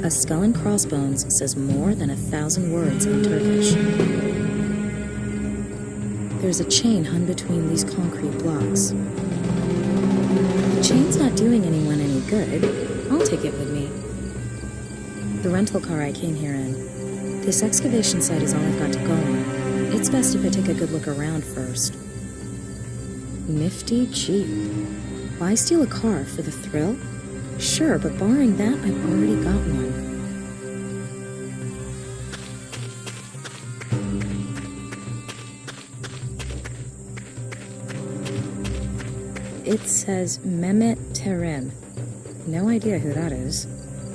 A skull and crossbones says more than 1,000 words in Turkish. There's a chain hung between these concrete blocks. The chain's not doing anyone any good. I'll take it with me. The rental car I came here in. This excavation site is all I've got to go on. It's best if I take a good look around first. Nifty Jeep. Why steal a car for the thrill? Sure, but barring that, I've already got one. It says Mehmet Terim. No idea who that is.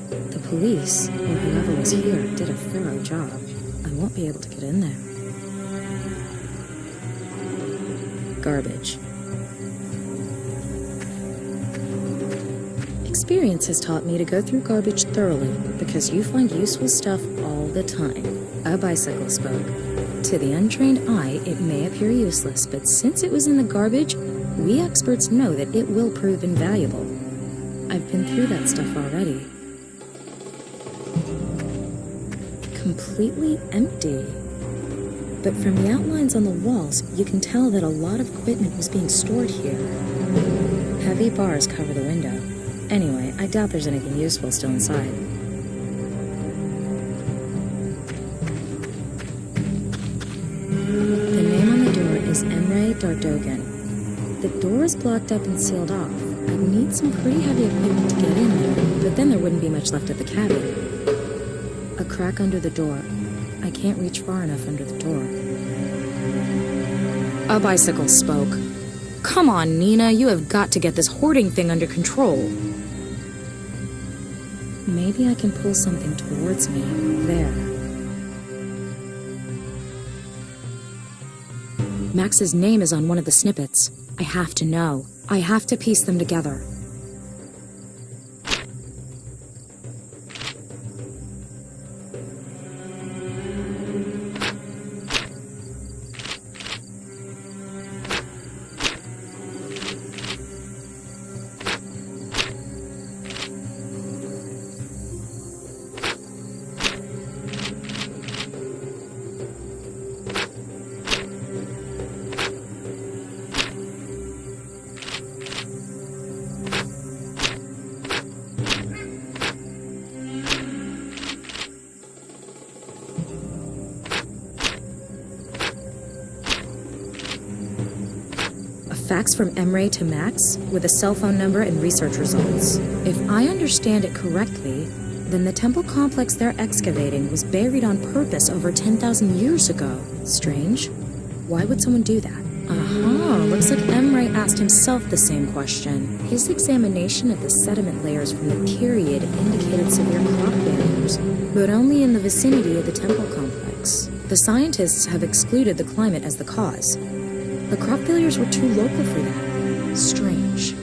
The police, or whoever was here, did a thorough job. I won't be able to get in there. Garbage. Experience has taught me to go through garbage thoroughly, because you find useful stuff all the time. A bicycle spoke. To the untrained eye, it may appear useless, but since it was in the garbage, we experts know that it will prove invaluable. I've been through that stuff already. Completely empty. But from the outlines on the walls, you can tell that a lot of equipment was being stored here. Heavy bars cover the window. Anyway, I doubt there's anything useful still inside. The name on the door is Emre Dardogan. The door is blocked up and sealed off. I'd need some pretty heavy equipment to get in there, but then there wouldn't be much left of the cabin. A crack under the door. I can't reach far enough under the door. A bicycle spoke. Come on, Nina, you have got to get this hoarding thing under control. Maybe I can pull something towards me. There. Max's name is on one of the snippets. I have to know. I have to piece them together. Fax from Emre to Max with a cell phone number and research results. If I understand it correctly, then the temple complex they're excavating was buried on purpose over 10,000 years ago. Strange. Why would someone do that? Looks like Emre asked himself the same question. His examination of the sediment layers from the period indicated severe crop failures, but only in the vicinity of the temple complex. The scientists have excluded the climate as the cause. The crop failures were too local for that. Strange.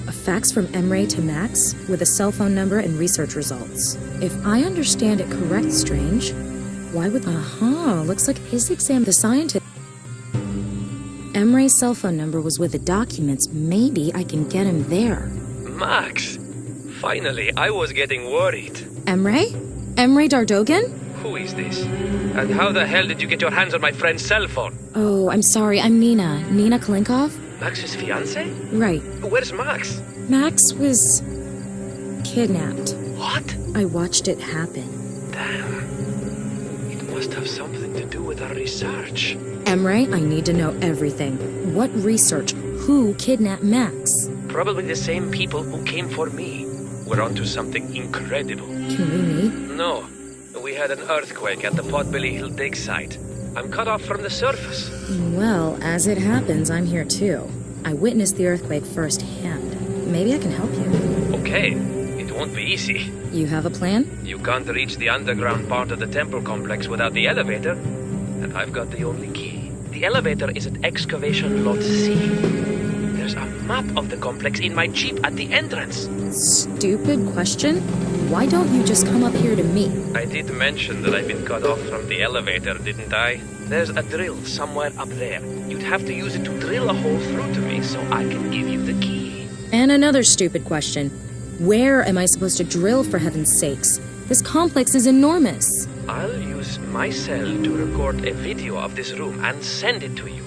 A fax from Emre to Max with a cell phone number and research results. If I understand it correct, strange. Why would... looks like his exam... The scientist... Emre's cell phone number was with the documents. Maybe I can get him there. Max! Finally, I was getting worried. Emre? Emre Dardogan? Who is this? And how the hell did you get your hands on my friend's cell phone? Oh, I'm sorry. I'm Nina. Nina Kalinkov? Max's fiancé? Right. Where's Max? Max was... kidnapped. What? I watched it happen. Damn. It must have something to do with our research. Emre, I need to know everything. What research? Who kidnapped Max? Probably the same people who came for me. We're onto something incredible. Can we meet? No. We had an earthquake at the Potbelly Hill dig site. I'm cut off from the surface. Well, as it happens, I'm here too. I witnessed the earthquake firsthand. Maybe I can help you. Okay. It won't be easy. You have a plan? You can't reach the underground part of the temple complex without the elevator. And I've got the only key. The elevator is at excavation lot C. There's a map of the complex in my Jeep at the entrance. Stupid question? Why don't you just come up here to me? I did mention that I've been cut off from the elevator, didn't I? There's a drill somewhere up there. You'd have to use it to drill a hole through to me so I can give you the key. And another stupid question. Where am I supposed to drill, for heaven's sakes? This complex is enormous. I'll use my cell to record a video of this room and send it to you.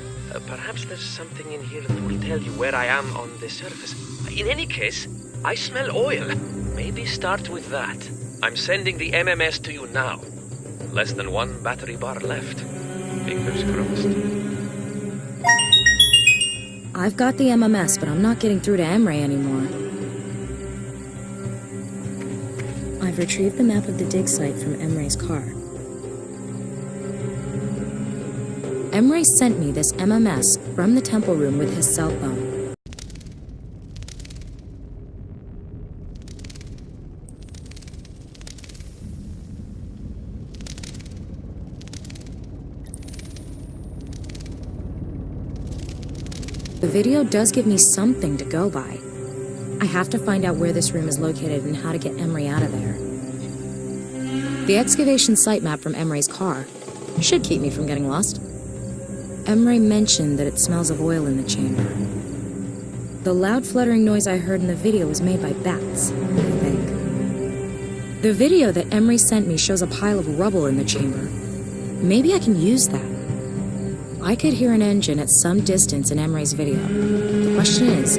Perhaps there's something in here that will tell you where I am on the surface. In any case, I smell oil. Maybe start with that. I'm sending the MMS to you now. Less than 1 battery bar left. Fingers crossed. I've got the MMS, but I'm not getting through to Emre anymore. I've retrieved the map of the dig site from Emre's car. Emre sent me this MMS from the temple room with his cell phone. The video does give me something to go by. I have to find out where this room is located and how to get Emre out of there. The excavation site map from Emre's car should keep me from getting lost. Emre mentioned that it smells of oil in the chamber. The loud fluttering noise I heard in the video was made by bats, I think. The video that Emre sent me shows a pile of rubble in the chamber. Maybe I can use that. I could hear an engine at some distance in Emre's video. The question is,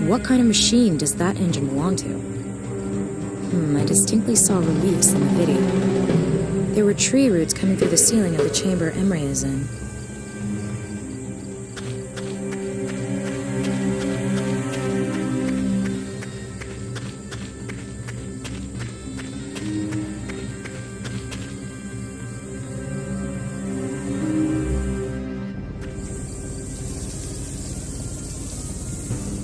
what kind of machine does that engine belong to? I distinctly saw reliefs in the video. There were tree roots coming through the ceiling of the chamber Emre is in.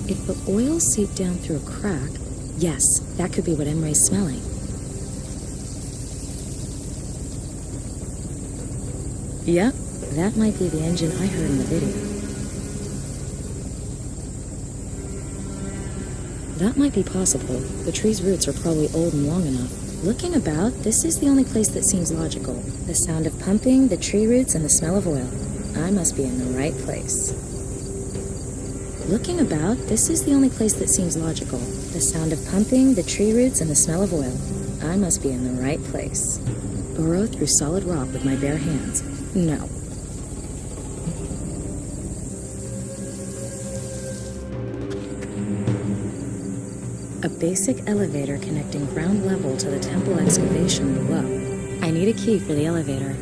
If the oil seeped down through a crack, yes, that could be what Emre's smelling. Yep, that might be the engine I heard in the video. That might be possible. The tree's roots are probably old and long enough. Looking about, this is the only place that seems logical. The sound of pumping, the tree roots, and the smell of oil. I must be in the right place. Looking about, this is the only place that seems logical. The sound of pumping, the tree roots, and the smell of oil. I must be in the right place. Burrow through solid rock with my bare hands. No. A basic elevator connecting ground level to the temple excavation below. I need a key for the elevator.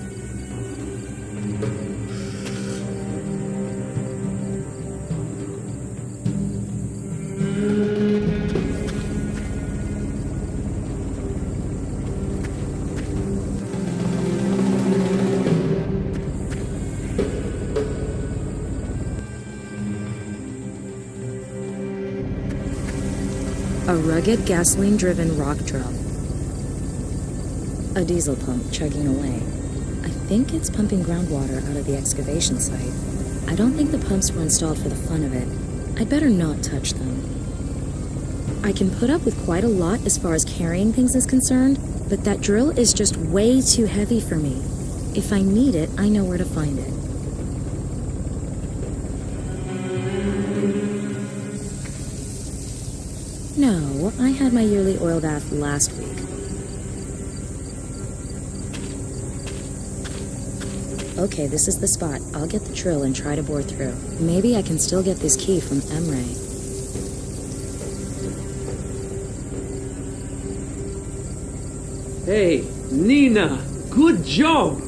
A rugged, gasoline-driven rock drill. A diesel pump chugging away. I think it's pumping groundwater out of the excavation site. I don't think the pumps were installed for the fun of it. I'd better not touch them. I can put up with quite a lot as far as carrying things is concerned, but that drill is just way too heavy for me. If I need it, I know where to find it. No, I had my yearly oil bath last week. Okay, this is the spot. I'll get the drill and try to bore through. Maybe I can still get this key from Emre. Hey, Nina, good job!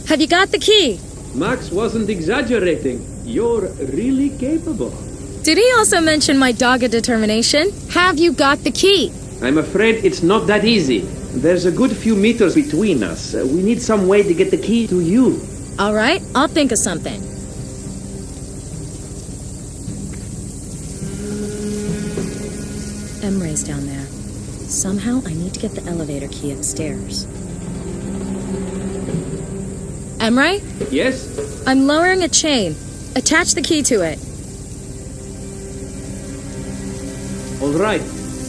Have you got the key? Max wasn't exaggerating. You're really capable. Did he also mention my dogged determination? Have you got the key? I'm afraid it's not that easy. There's a good few meters between us. We need some way to get the key to you. All right, I'll think of something. Emre's down there. Somehow I need to get the elevator key upstairs. Emre? Yes? I'm lowering a chain. Attach the key to it. All right,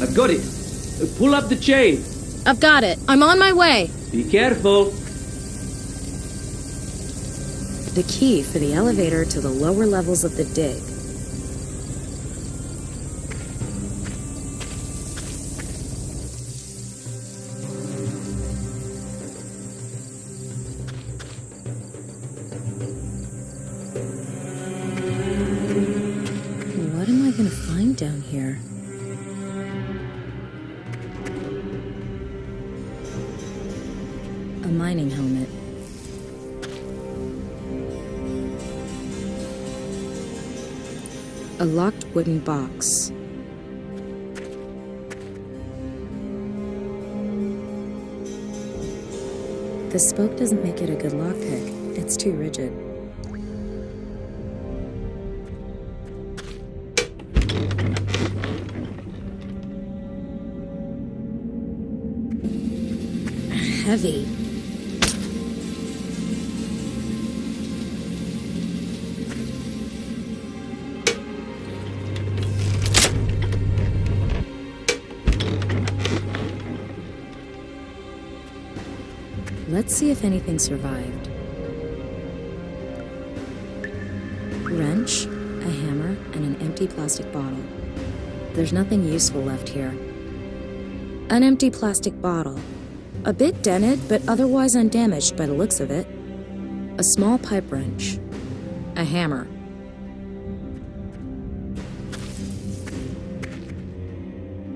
I've got it. Pull up the chain. I've got it. I'm on my way. Be careful. The key for the elevator to the lower levels of the dig. down here? A mining helmet. A locked wooden box. The spoke doesn't make it a good lockpick. It's too rigid. Heavy. Let's see if anything survived. Wrench, a hammer, and an empty plastic bottle. There's nothing useful left here. An empty plastic bottle. A bit dented, but otherwise undamaged by the looks of it. A small pipe wrench. A hammer.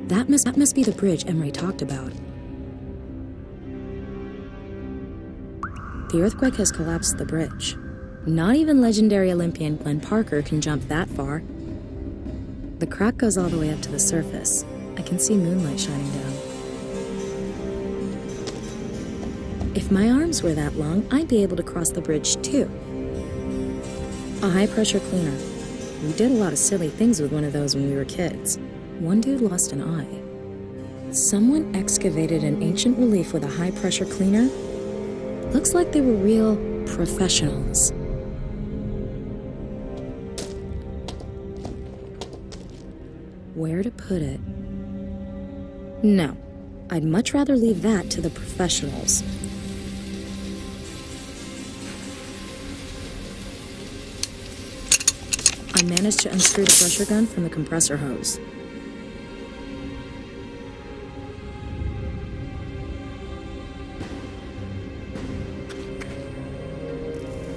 That must be the bridge Emery talked about. The earthquake has collapsed the bridge. Not even legendary Olympian Glenn Parker can jump that far. The crack goes all the way up to the surface. I can see moonlight shining down. If my arms were that long, I'd be able to cross the bridge too. A high-pressure cleaner. We did a lot of silly things with one of those when we were kids. One dude lost an eye. Someone excavated an ancient relief with a high-pressure cleaner. Looks like they were real professionals. Where to put it? No, I'd much rather leave that to the professionals. I managed to unscrew the pressure gun from the compressor hose.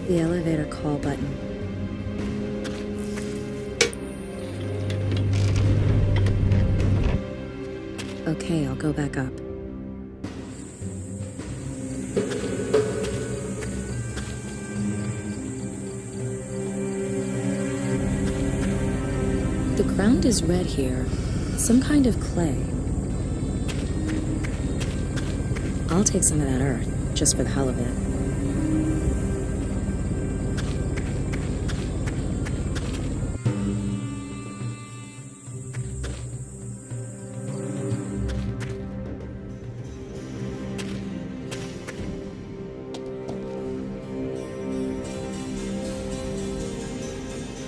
The elevator call button. Okay, I'll go back up. The ground is red here. Some kind of clay. I'll take some of that earth, just for the hell of it.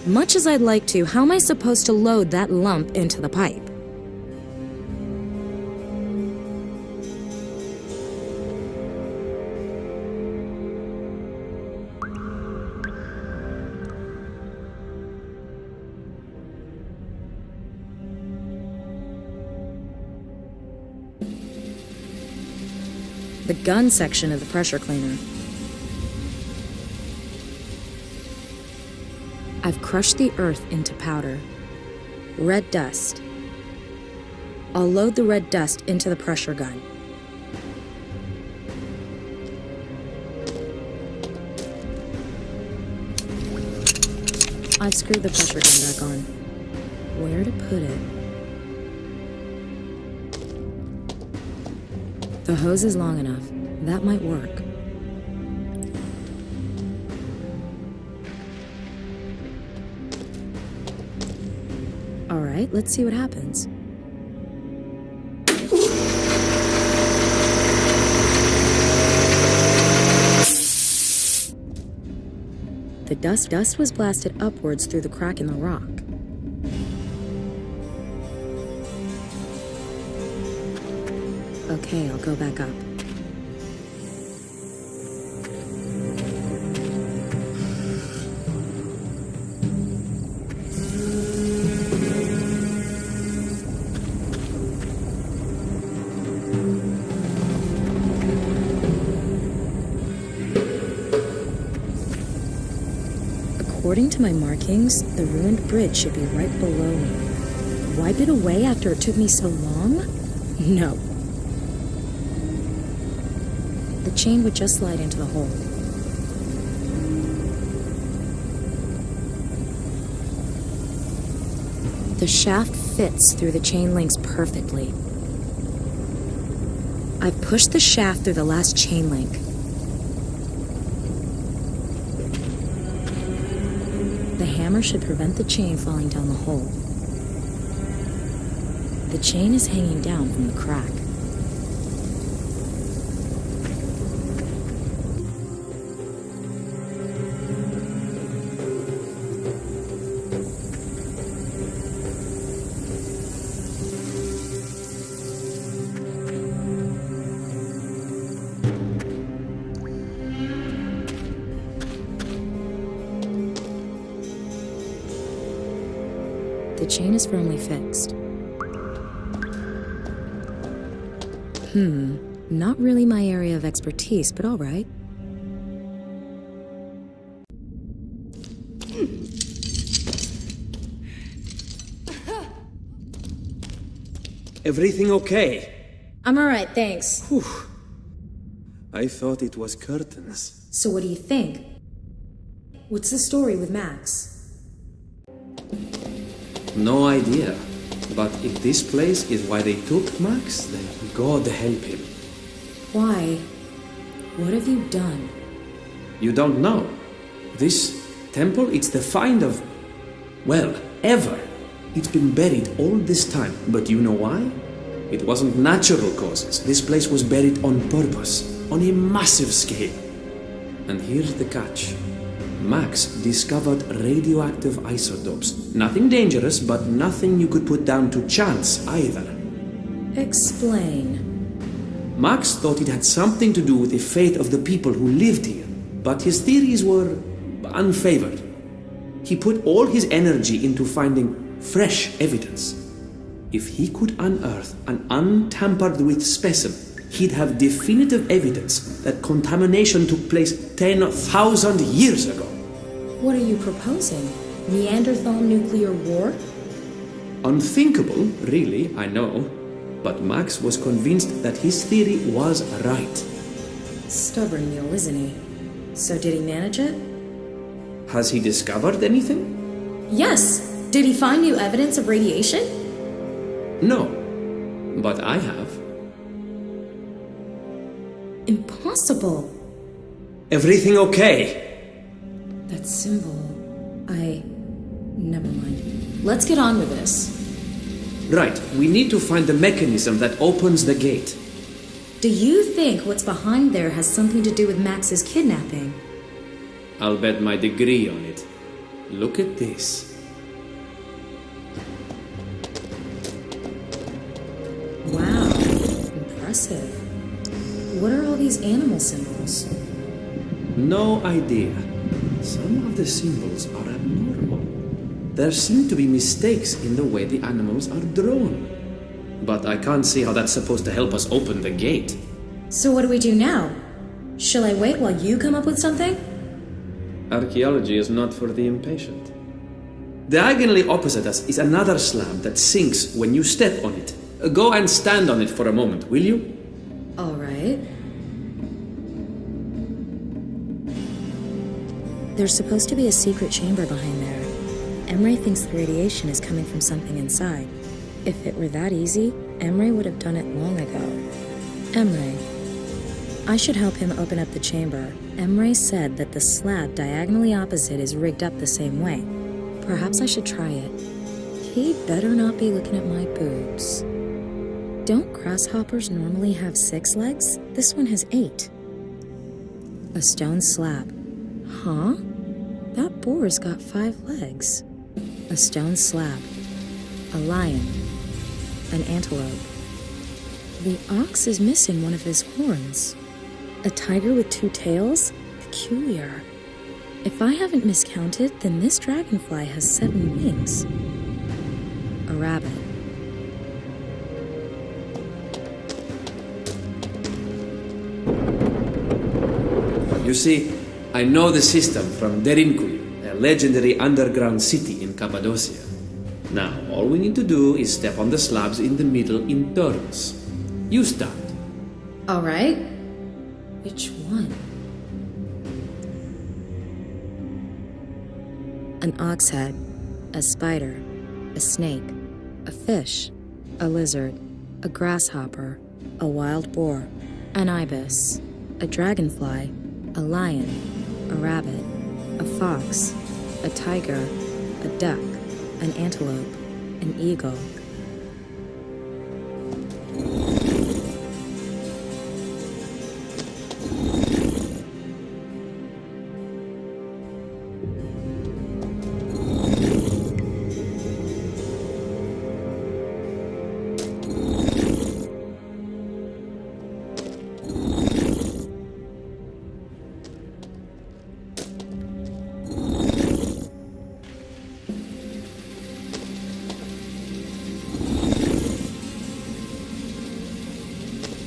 Much as I'd like to, how am I supposed to load that lump into the pipe? The gun section of the pressure cleaner. I've crushed the earth into powder. Red dust. I'll load the red dust into the pressure gun. I've screwed the pressure gun back on. Where to put it? The hose is long enough. That might work. Alright, let's see what happens. The dust was blasted upwards through the crack in the rock. Okay, I'll go back up. According to my markings, the ruined bridge should be right below me. wipe it away after it took me so long? No. The chain would just slide into the hole. The shaft fits through the chain links perfectly. I've pushed the shaft through the last chain link. The hammer should prevent the chain falling down the hole. The chain is hanging down from the crack. The chain is firmly fixed. Not really my area of expertise, but all right. Everything okay? I'm all right, thanks. Whew. I thought it was curtains. So what do you think? What's the story with Max? No idea. But if this place is why they took Max, then God help him. Why? What have you done? You don't know. This temple, it's the find of, well, ever. It's been buried all this time. But you know why? It wasn't natural causes. This place was buried on purpose, on a massive scale. And here's the catch. Max discovered radioactive isotopes. Nothing dangerous, but nothing you could put down to chance either. Explain. Max thought it had something to do with the fate of the people who lived here, but his theories were unfavored. He put all his energy into finding fresh evidence. If he could unearth an untampered-with specimen, he'd have definitive evidence that contamination took place 10,000 years ago. What are you proposing? Neanderthal nuclear war? Unthinkable, really, I know. But Max was convinced that his theory was right. Stubborn mule, isn't he? So did he manage it? Has he discovered anything? Yes! Did he find new evidence of radiation? No, but I have. Impossible! Everything okay? That symbol... Never mind. Let's get on with this. Right, we need to find the mechanism that opens the gate. Do you think what's behind there has something to do with Max's kidnapping? I'll bet my degree on it. Look at this. Wow, impressive. What are all these animal symbols? No idea. Some of the symbols are abnormal. There seem to be mistakes in the way the animals are drawn. But I can't see how that's supposed to help us open the gate. So what do we do now? Shall I wait while you come up with something? Archaeology is not for the impatient. Diagonally opposite us is another slab that sinks when you step on it. Go and stand on it for a moment, will you? All right. There's supposed to be a secret chamber behind there. Emre thinks the radiation is coming from something inside. If it were that easy, Emre would have done it long ago. Emre. I should help him open up the chamber. Emre said that the slab diagonally opposite is rigged up the same way. Perhaps I should try it. He better not be looking at my boobs. Don't grasshoppers normally have 6 legs? This one has 8. A stone slab. Huh? That boar's got 5 legs. A stone slab. A lion. An antelope. The ox is missing one of his horns. A tiger with 2 tails? Peculiar. If I haven't miscounted, then this dragonfly has 7 wings. A rabbit. You see, I know the system from Derinkuyu, a legendary underground city in Cappadocia. Now, all we need to do is step on the slabs in the middle in turns. You start. All right. Which one? An ox head, a spider, a snake, a fish, a lizard, a grasshopper, a wild boar, an ibis, a dragonfly, a lion, a rabbit, a fox, a tiger, a duck, an antelope, an eagle.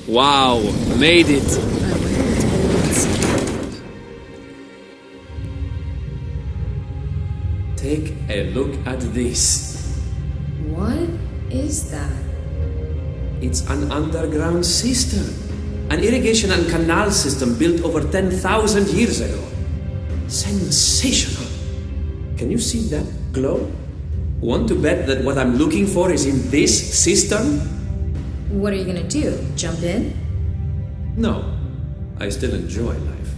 Wow, made it! Take a look at this. What is that? It's an underground cistern. An irrigation and canal system built over 10,000 years ago. Sensational. Can you see that glow? Want to bet that what I'm looking for is in this cistern? What are you gonna do? Jump in? No, I still enjoy life.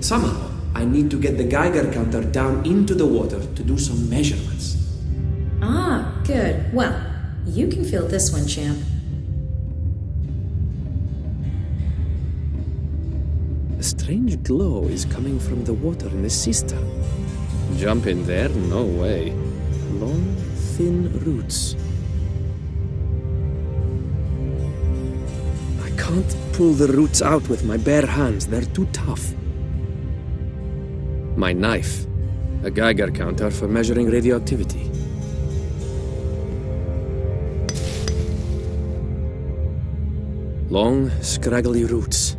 Somehow, I need to get the Geiger counter down into the water to do some measurements. Ah, good. Well, you can feel this one, champ. A strange glow is coming from the water in the cistern. Jump in there? No way. Long, thin roots. I can't pull the roots out with my bare hands. They're too tough. My knife. A Geiger counter for measuring radioactivity. Long, scraggly roots.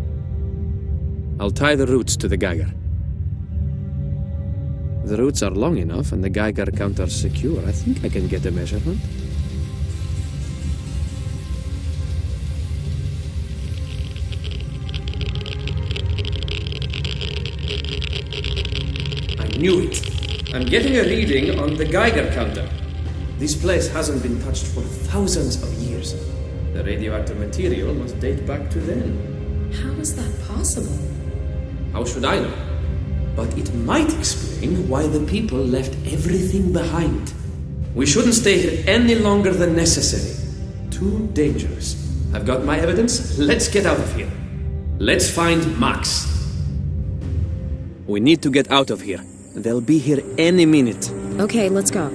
I'll tie the roots to the Geiger. The roots are long enough and the Geiger counter secure. I think I can get a measurement. I knew it. I'm getting a reading on the Geiger counter. This place hasn't been touched for thousands of years. The radioactive material must date back to then. How is that possible? How should I know? But it might explain why the people left everything behind. We shouldn't stay here any longer than necessary. Too dangerous. I've got my evidence. Let's get out of here. Let's find Max. We need to get out of here. They'll be here any minute. Okay, let's go.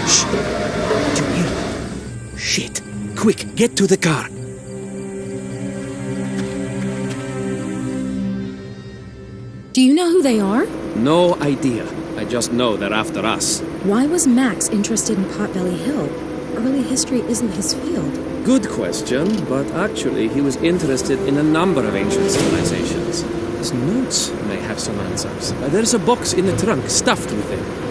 Shh! Did you hear that? Shit! Quick, get to the car! Do you know who they are? No idea. I just know they're after us. Why was Max interested in Potbelly Hill? Early history isn't his field. Good question, but actually he was interested in a number of ancient civilizations. His notes may have some answers. There's a box in the trunk stuffed with them.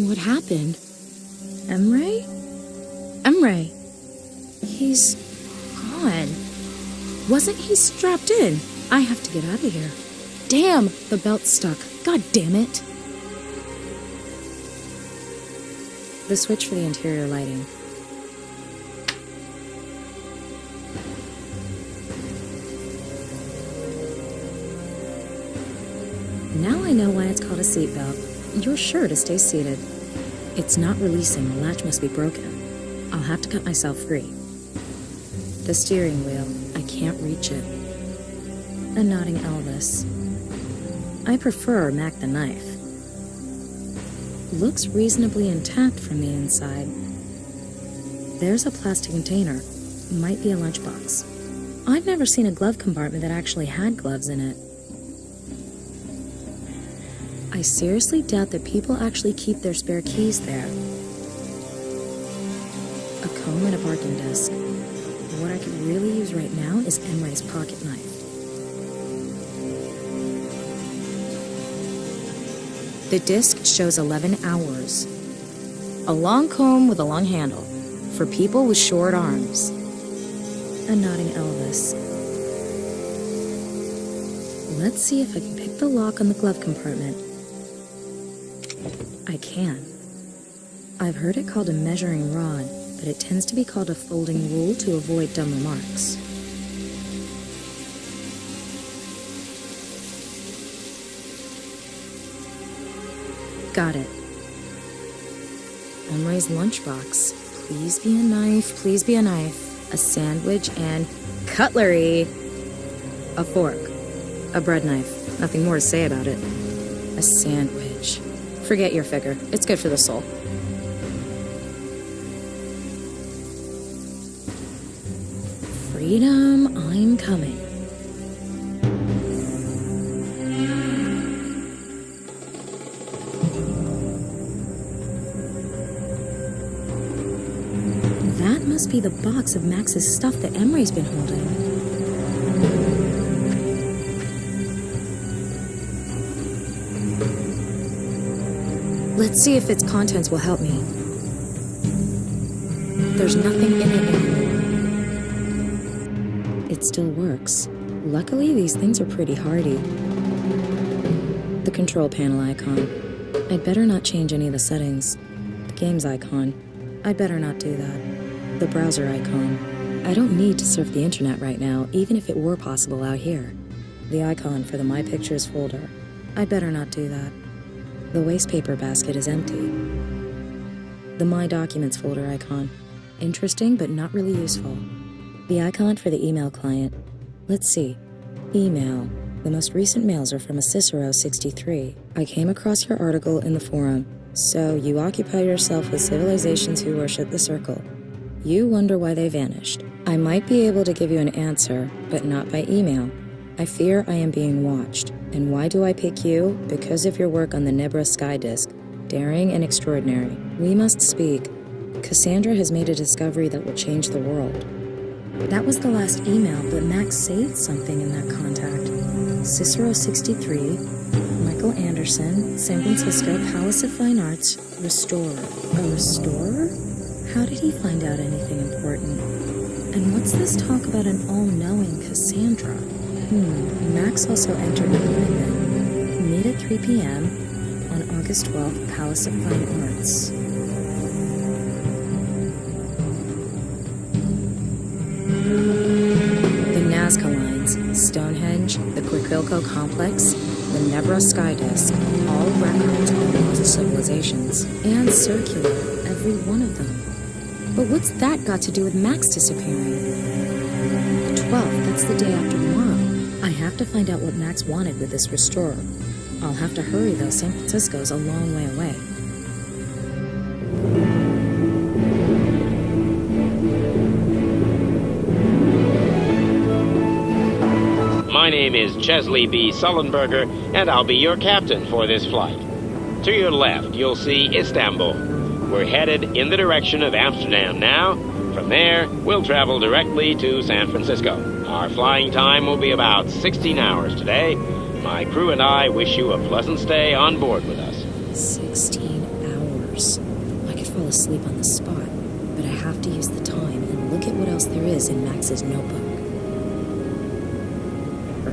What happened? Emre? Emre! He's gone. Wasn't he strapped in? I have to get out of here. Damn, the belt's stuck. God damn it. The switch for the interior lighting. Now I know why it's called a seatbelt. You're sure to stay seated. It's not releasing. The latch must be broken. I'll have to cut myself free. The steering wheel. I can't reach it. A nodding Elvis. I prefer Mac the knife. Looks reasonably intact from the inside. There's a plastic container. Might be a lunchbox. I've never seen a glove compartment that actually had gloves in it. I seriously doubt that people actually keep their spare keys there. A comb and a barking disc. What I could really use right now is Emre's pocket knife. The disc shows 11 hours. A long comb with a long handle, for people with short arms. A nodding Elvis. Let's see if I can pick the lock on the glove compartment. I can. I've heard it called a measuring rod, but it tends to be called a folding rule to avoid dumb remarks. Got it. Emre's lunchbox. Please be a knife, please be a knife. A sandwich and cutlery. A fork. A bread knife. Nothing more to say about it. A sandwich. Forget your figure. It's good for the soul. Freedom, I'm coming. That must be the box of Max's stuff that Emre's been holding. Let's see if its contents will help me. There's nothing in it anymore. It still works. Luckily, these things are pretty hardy. The control panel icon. I'd better not change any of the settings. The games icon. I'd better not do that. The browser icon. I don't need to surf the internet right now, even if it were possible out here. The icon for the My Pictures folder. I'd better not do that. The waste paper basket is empty. The My Documents folder icon. Interesting, but not really useful. The icon for the email client. Let's see. Email. The most recent mails are from a Cicero 63. I came across your article in the forum. So, you occupy yourself with civilizations who worship the circle. You wonder why they vanished. I might be able to give you an answer, but not by email. I fear I am being watched. And why do I pick you? Because of your work on the Nebra Sky Disk. Daring and extraordinary. We must speak. Cassandra has made a discovery that will change the world. That was the last email, but Max saved something in that contact. Cicero 63, Michael Anderson, San Francisco, Palace of Fine Arts, Restorer. A restorer? How did he find out anything important? And what's this talk about an all-knowing Cassandra? Max also entered an appointment. Meet at 3 p.m. on August 12th, Palace of Fine Arts. The Nazca Lines, Stonehenge, the Quiquilco Complex, the Nebra Sky Disk, all records on lost civilizations. And circular, every one of them. But what's that got to do with Max disappearing? The 12th, that's the day after tomorrow. I have to find out what Max wanted with this restorer. I'll have to hurry though, San Francisco's a long way away. My name is Chesley B. Sullenberger, and I'll be your captain for this flight. To your left, you'll see Istanbul. We're headed in the direction of Amsterdam now. From there, we'll travel directly to San Francisco. Our flying time will be about 16 hours today. My crew and I wish you a pleasant stay on board with us. 16 hours. I could fall asleep on the spot, but I have to use the time and look at what else there is in Max's notebook.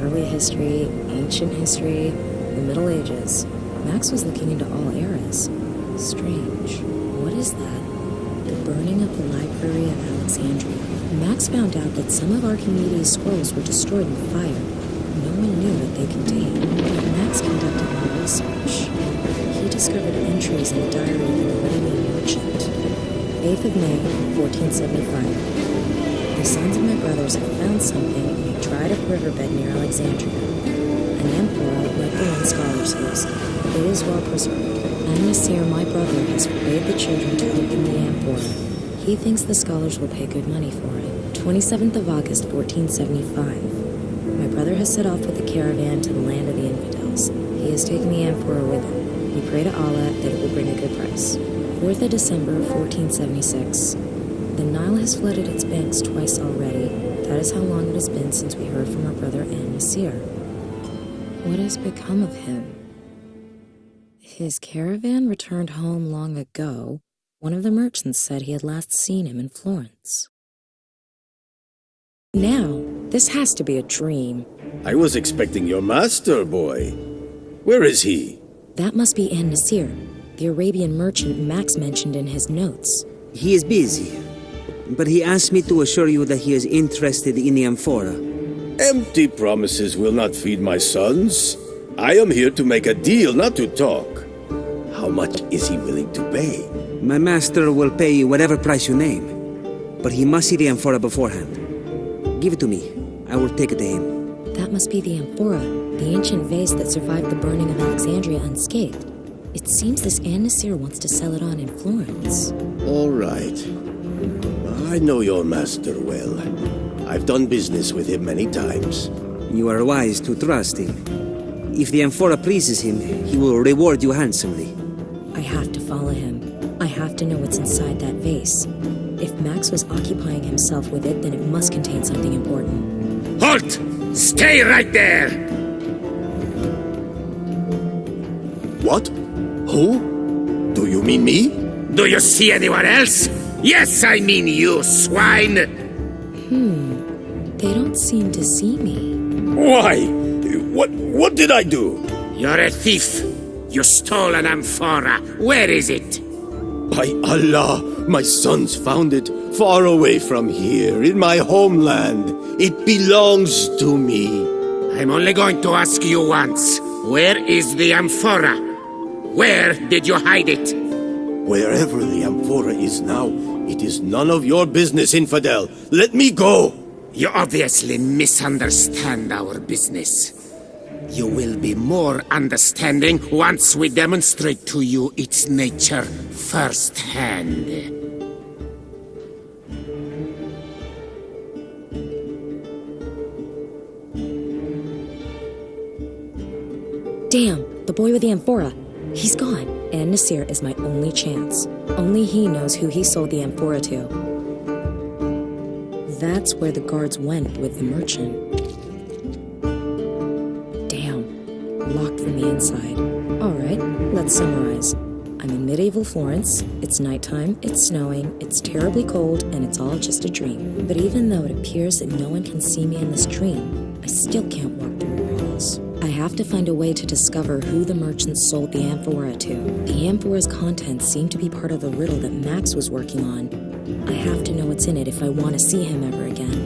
Early history, ancient history, the Middle Ages. Max was looking into all eras. Strange. What is that? The burning of the Library of Alexandria. Max found out that some of Archimedes' scrolls were destroyed in fire. No one knew what they contained. But Max conducted more research. He discovered entries in the diary of an Arabian merchant. 8th of May, 1475. The sons of my brothers have found something in a dried-up riverbed near Alexandria. An amphora like the one Scholar says. It is well preserved. Nasir, my brother, has forbade the children to open the amphora. He thinks the scholars will pay good money for it. 27th of August, 1475. My brother has set off with the caravan to the land of the infidels. He has taken the amphora with him. We pray to Allah that it will bring a good price. 4th of December, 1476. The Nile has flooded its banks twice already. That is how long it has been since we heard from our brother Nasir. What has become of him? His caravan returned home long ago. One of the merchants said he had last seen him in Florence. Now, this has to be a dream. I was expecting your master, boy. Where is he? That must be Nasir, the Arabian merchant Max mentioned in his notes. He is busy, but he asked me to assure you that he is interested in the amphora. Empty promises will not feed my sons. I am here to make a deal, not to talk. How much is he willing to pay? My master will pay you whatever price you name, but he must see the amphora beforehand. Give it to me. I will take it to him. That must be the amphora, the ancient vase that survived the burning of Alexandria unscathed. It seems this Nasir wants to sell it on in Florence. All right. I know your master well. I've done business with him many times. You are wise to trust him. If the amphora pleases him, he will reward you handsomely. I have to follow him. I have to know what's inside that vase. If Max was occupying himself with it, then it must contain something important. Halt! Stay right there! What? Who? Do you mean me? Do you see anyone else? Yes, I mean you, swine! They don't seem to see me. Why? What did I do? You're a thief. You stole an amphora. Where is it? By Allah, my sons found it far away from here, in my homeland. It belongs to me. I'm only going to ask you once. Where is the amphora? Where did you hide it? Wherever the amphora is now, it is none of your business, infidel. Let me go! You obviously misunderstand our business. You will be more understanding once we demonstrate to you its nature firsthand. Damn, the boy with the amphora. He's gone, and Nasir is my only chance. Only he knows who he sold the amphora to. That's where the guards went with the merchant. Locked from the inside. Alright, let's summarize. I'm in medieval Florence, it's nighttime, it's snowing, it's terribly cold, and it's all just a dream. But even though it appears that no one can see me in this dream, I still can't walk through walls. I have to find a way to discover who the merchant sold the amphora to. The amphora's contents seem to be part of the riddle that Max was working on. I have to know what's in it if I want to see him ever again.